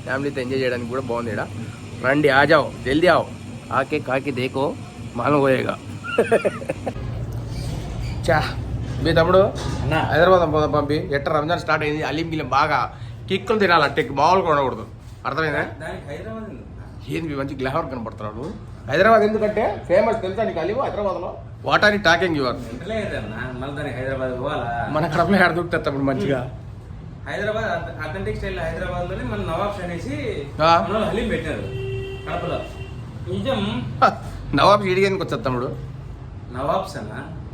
ఫ్యామిలీతో ఎంజాయ్ చేయడానికి కూడా బాగుంది ఇక్కడ. రండి, ఆజాओ జల్దీ आओ ఆకే కాకి దేకో మాలం పోయేగా. చా మీ తమ్ముడు హైదరాబాద్ పోదాం పంపి. ఎట్ట రంజాన్ స్టార్ట్ అయింది. అలీం గిలీం బాగా కిక్కులు తినాలి. అట్టే మామూలుగా ఉండకూడదు. అర్థమైందా? ఏంది మంచి గ్లామర్ కనపడుతున్నాడు. హైదరాబాద్ ఎందుకంటే ఫేమస్ తెలుసా నీకు అలీం? హైదరాబాద్లో what are you talking your? మన కడపలో ఎక్కడ దొరుకుతుంది తమ్ముడు మంచిగా? హైదరాబాద్ అథెంటిక్ స్టైల్ హైదరాబాద్ లోనే మన నవాబ్స్ అనేసి హలీం పెట్టారు కడపలో. నిజం. నవాబ్స్ వీడియో ఎందుకు వచ్చారు తమ్ముడు? నవాబ్స్ అన్న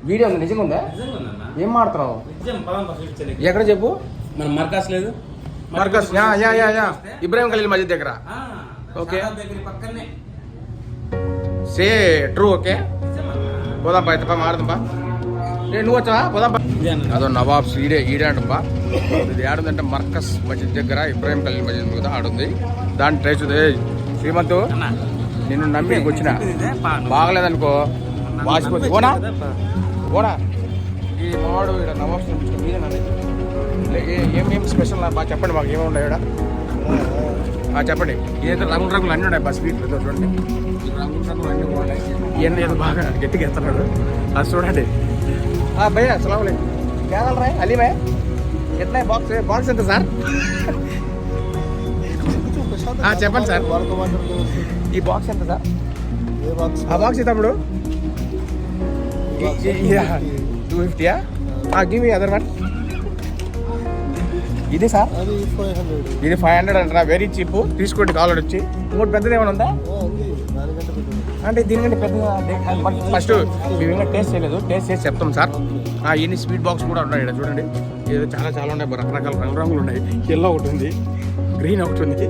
వీడియో ఉంది. నిజంగా ఉందా? నిజంగా ఉందన్న. ఏం మాడుతున్నావు? నిజం. ఎక్కడ చెప్పు. మన మర్కాస్ లేదు? మర్కాస్ ఇబ్రాహిం ఖలీల్ మస్జిద్ దగ్గర. ఓకే, పక్కనే. సే ట్రూ. ఓకే, పోదాంపా. అయితే మాడదాంపా. నువ్వు వచ్చావా? పోదాంపా. అదో నవాబ్స్ ఈడే అంటప్పా. ఇది ఆడుందంటే మర్కస్ మస్జిద్ దగ్గర ఇబ్రాహిం ఖలీల్ మస్జిద్ మీద ఆడుంది. దాన్ని ట్రై చూద్దే. శ్రీమంతు నిన్ను నమ్మి వచ్చిన బాగలేదనుకో వాసిపోతుంది. ఓనా ఈ మావాడు ఇక్కడ నవాబ్స్ ఏం స్పెషల్ బాగా చెప్పండి. మాకు ఏమి ఉన్నాయి ఇక్కడ చెప్పండి. ఏదైతే రంగులు అన్నీ ఉన్నాయి. బస్ స్వీట్లు చూడండి. రంగులు అన్నీ ఉన్నాయి. ఇవన్నీ ఏదో బాగా గట్టిగా ఎత్తున్నాడు. అది చూడండి. భయ్యా అస్సలాము అలైకుం. क्या चल रहा है अली भाई? कितना बॉक्स ఎంత సార్? చెప్పండి సార్. ఈ బాక్స్ ఎంత సార్? ఆ బాక్స్ తమ్ముడు 250. Give me other one. ఇది సార్ ఇది 500 అంటారా? Very cheap. తీసుకోండి కావాలి వచ్చి. ఇంకోటి పెద్దది ఏమైనా ఉందా? అంటే దీనికంటే పెద్దగా ఫస్ట్ మేము ఇంకా టేస్ట్ చేయలేదు. టేస్ట్ చేసి చెప్తాం సార్. ఎన్ని స్వీట్ బాక్స్ కూడా ఉన్నాయి ఇక్కడ చూడండి. ఏదో చాలా ఉన్నాయి. రకరకాల రంగులు ఉన్నాయి. ఎల్లో ఒకటి ఉంది, గ్రీన్ ఒకటి ఉంది,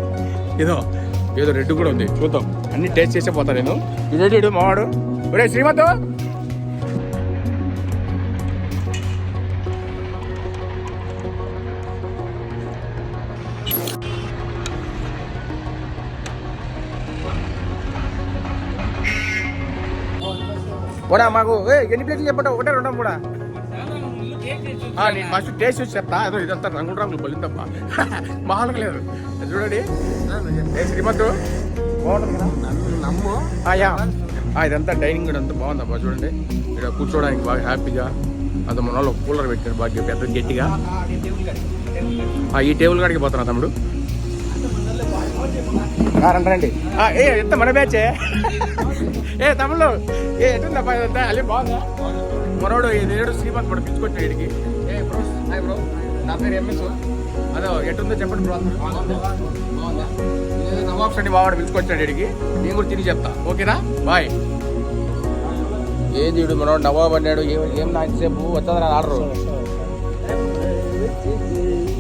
ఏదో రెడ్ కూడా ఉంది. చూద్దాం. అన్ని టేస్ట్ చేసే పోతా నేను. ఇదేంటి మావాడు? ఒరే శ్రీమంత్, కూడా మాకు ఎన్ని ప్లేట్లు చెప్పండి? ఒకటే రెండా మూడా? నేను ఫస్ట్ టేస్ట్ చూసి చెప్తా. అదో ఇదంతా రంగులు బలిందమ్మా. మామూలుగా లేదు. చూడండి శ్రీమంత్, బాగుంటుంది కదా? నమ్ము. ఇదంతా డైనింగ్ కూడా అంతా బాగుందమ్మా. చూడండి ఇక్కడ కూర్చోడానికి బాగా హ్యాపీగా. అది మన వాళ్ళు కూలర్ పెట్టారు బాగా పెద్ద గట్టిగా. ఈ టేబుల్ కాడికి పోతున్నా తమ్ముడు. రండి. ఎంత మన బ్యాచే. తమ్ముళ్ళు ఎటుందబ్బా ఇదంతా? అల్లి బాగుందా? మనోడు ఏడు శ్రీమంత్ కూడా పిలుచుకొచ్చాడు వీడికి. బ్రో హాయ్ బ్రో, నా పేరు ఎంఎస్. అదో ఎటుందో చెప్పండి బ్రో. బాగుందా? నవాబ్స్ అండి బావాడు పిలుచుకొచ్చాడు వీడికి. నేను కూడా తిని చెప్తా. ఓకేనా? బాయ్. ఏది వీడు మనోడు నవాబ్ అన్నాడు. ఏం నా ఇంతసేపు వచ్చేది ఆర్డరు?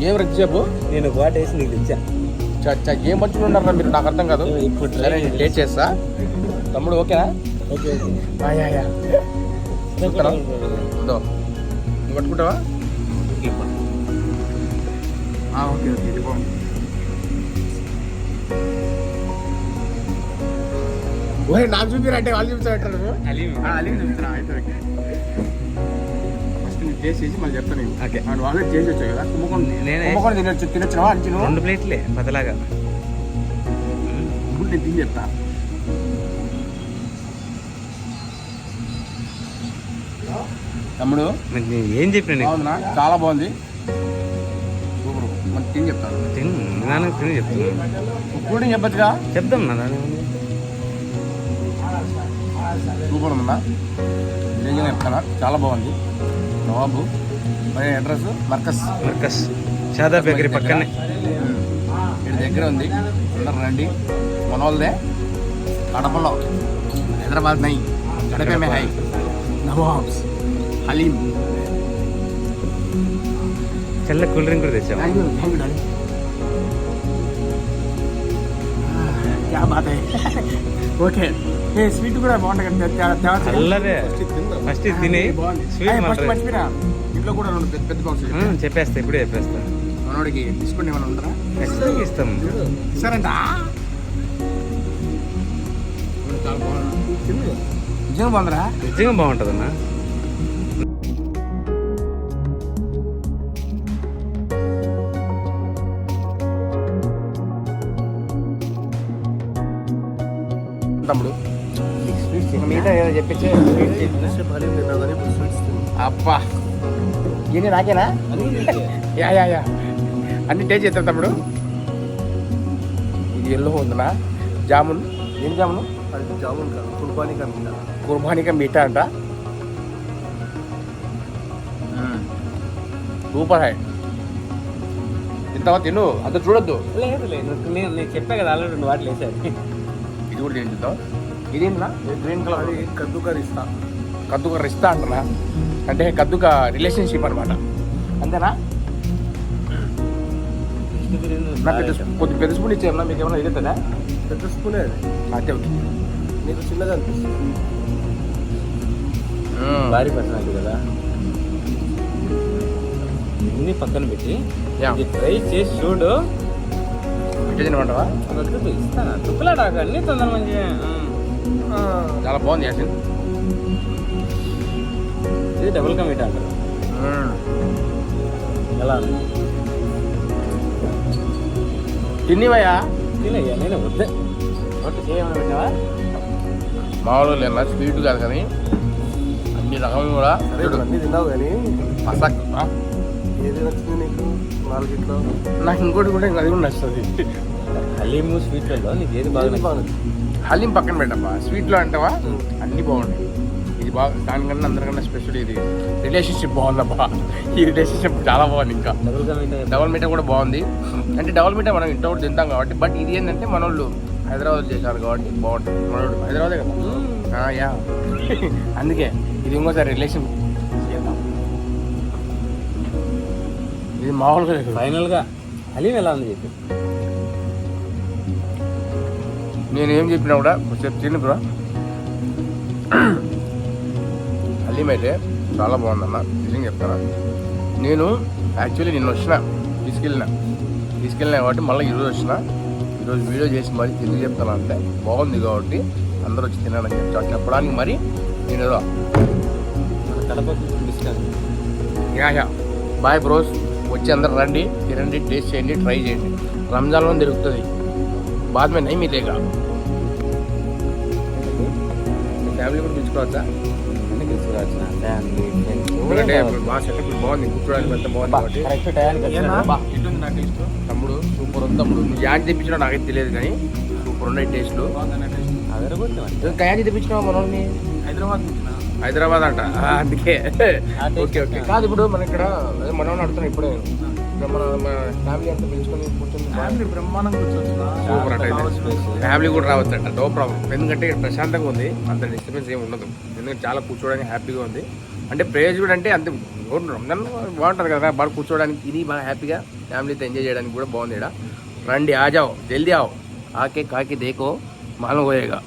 ఏం రచ్చేపు? నేను వాట్ వేసి నీకు ఇచ్చా. ఏం మంచిగా ఉన్నారా మీరు? నాకు అర్థం కాదు. ఇప్పుడు సరే నేను టేస్ట్ చేస్తా తమ్ముడు. ఓకేనా? ఓకే. నువ్వు పట్టుకుంటావా? Okay okay. నాకు చూపిరంటే వాళ్ళు చూపించారు. అలీం చూపిస్తున్నా. అయితే ఓకే. ఫస్ట్ నేను టేస్ట్ చేసి మళ్ళీ చెప్తాను. ఓకే. వాళ్ళు చేసి వచ్చావు కదా. కుంభకోణం తినొచ్చినావా? అంచి 2 ప్లేట్లే పతలాగా. ఇప్పుడు నేను తిని చెప్తా. తమ్ముడు ఏం చెప్పిన? బాగుందా? చాలా బాగుంది. సూపర్. మరి తిని చెప్తాను. తిని చెప్తాను. కూలింగ్ చెప్పచ్చుగా? చెప్తాం నా. సూపర్ ఉందా? నిజంగా చెప్తానా? చాలా బాగుంది. నవాబు అడ్రస్ మర్కస్ షాదా బేకరీ పక్కనే. ఇక్కడ దగ్గర ఉంది. అందరు రండి. మన వాళ్ళదే కడపలో హైదరాబాద్ నై కడపమే హై నవాబ్స్ హలీం. చల్ల కూల్ డ్రింక్ కూడా తెచ్చాము. క్యా బాత్ హై. ఓకే. స్వీట్ కూడా బాగుంటుంది. చల్లదే. ఫస్ట్ తిని స్వీట్ మర్చిపోయినా. ఇంట్లో కూడా 2 పెద్ద బాక్స్ చెప్పేస్తా. ఇప్పుడే చెప్పేస్తా. మనోడికి డిస్కౌంట్ ఏమైనా ఉంటారా? ఖచ్చితంగా ఇస్తాం. ఇస్తారంట. చాలా బాగుంది. నిజంగా బాగుందిరా? నిజంగా బాగుంటుందన్నా. తమ్ముడు మిగతా ఏదో చెప్పించే అబ్బా ఇన్ని నాకేనా యా యా యా అన్ని టేస్ట్ చేస్తాం తమ్ముడు. ఇది ఎల్లో ఉందనా జామున్, ఏం జామును? జామున్ కాదు, కుర్బానికా మీఠా అంట. Super high. ఇంతవా తిను, అంత చూడొద్దు. లేదు లేదు, నేను చెప్పా కదా ఆల్రెడీ 2 వాటిలు వేసారు. ఇది కూడా తిని చూద్దాం. ఇదేంటన్నా గ్రీన్ కలర్? అది కద్దుకా రిస్తా. కద్దుక రిస్తా అంటున్నా, అంటే కద్దుక రిలేషన్షిప్ అనమాట, అంతేనా? నాకు కొద్దిగా పెద్ద స్పూన్ ఇచ్చేయమ్మా, మీకు ఏమైనా ఎదుగుతుందా? పెద్ద స్పూనే అది. అంతే ఓకే. నీకు చిన్నది అనిపిస్తుంది. భారీ పర్సనాలిటీ కదా. ఇన్ని పక్కన పెట్టి ఇది ట్రై చేసి చూడు. తినమంటావా? ఇస్తాను తుప్పులాడాక అన్ని తొందర మంచిగా. చాలా బాగుంది యాసిన్. ఇది డబుల్ కా మీఠా అంటారు. ఎలా తిన్నవయ్యా? తినయ్యా, నేను వద్దే. ఒకటి చేయమని పెట్టావా? మామూలుగా లేదా, స్వీట్ కాదు కానీ అన్ని రకములు కూడా అన్నీ తిన్నావు కానీ మసాక్. ఏది నచ్చింది నీకు 4గిట్లో? నాకు ఇంకోటి కూడా అది కూడా నచ్చుతుంది. హలీము స్వీట్లలో నీకు ఏది బాగా నచ్చింది? హలీం పక్కన పెట్టబ్బా, స్వీట్లో అంటావా అన్నీ బాగున్నాయి. ఇది బాగా దానికన్నా అందరికన్నా స్పెషల్. ఇది రిలేషన్షిప్ బాగుందబ్బా, ఈ రిలేషన్షిప్ చాలా బాగుంది. ఇంకా డబుల్ కా మీఠా డబల్ మీఠా కూడా బాగుంది. అంటే డబల్ మీఠా మనం ఇంట్లో కూడా తింటాం కాబట్టి, బట్ ఇది ఏంటంటే మనోళ్ళు హైదరాబాద్ చేశారు కాబట్టి బాగుంటుంది. మనోళ్ళు హైదరాబాదే కదా. యా అందుకే ఇది ఇంకోసారి రిలేషన్ చేద్దాం. ఇది మామూలుగా లేదు. ఫైనల్గా హలీం ఎలా ఉంది చెప్పి. నేను ఏం చెప్పినా కూడా కొంచెం తిని బ్రో. హలీం అయితే చాలా బాగుందన్న, నిజంగా చెప్తాను. నేను యాక్చువల్లీ నిన్న తీసుకెళ్ళినా కాబట్టి మళ్ళీ ఈరోజు ఈరోజు వీడియో చేసి మరి తిరిగి చెప్తాను. అంటే బాగుంది కాబట్టి అందరూ వచ్చి తినాలని చెప్పడానికి మరి నేను ఏదో Kadapa discount. Yeah boy bros, వచ్చి అందరు రండి, తినండి, టేస్ట్ చేయండి, ట్రై చేయండి. రంజాన్లో దొరుకుతుంది. బాద్ మే నై మిలేగా. ఫ్యామిలీ కూడా పిలుచుకోవచ్చా? ఎందుకంటే బాగా సెటప్ బాగుంది, కూర్చోడానికి ఎంత బాగుంది కాబట్టి. తమ్ముడు సూపర్ ఉంది తమ్ముడు. నువ్వు యాడ్ తెప్పించినా నాకైతే తెలియదు కానీ సూపర్ ఉన్నాయి టేస్ట్లు. కయాది తెప్పించినావు మనోని? హైదరాబాద్ అంట, అందుకే. Okay okay. కాదు ఇప్పుడు మన ఇక్కడ మనోని అడుగుతున్నాం ఇప్పుడే. మన ఫ్యామిలీ అంతా పిలుచుకొని కూర్చొని బ్రహ్మాండం కూర్చోవచ్చు. సూపర్ అంటే ఫ్యామిలీ కూడా రావచ్చు అంట, నో ప్రాబ్లం. ఎందుకంటే ఇక్కడ ప్రశాంతంగా ఉంది, అంత డిస్టర్బెన్స్ ఏమి ఉండదు. ఎందుకంటే చాలా కూర్చోడానికి హ్యాపీగా ఉంది. అంటే ప్రేజ్ కూడా అంటే అంతే రంజాన్ బాగుంటుంది కదా, బాగా కూర్చోడానికి ఇది బాగా హ్యాపీగా ఫ్యామిలీతో ఎంజాయ్ చేయడానికి కూడా బాగుంది. ఇక్కడ రండి, ఆజాओ జల్దీ आओ, ఆకే కాకి దేకో మాలం పోయేగా.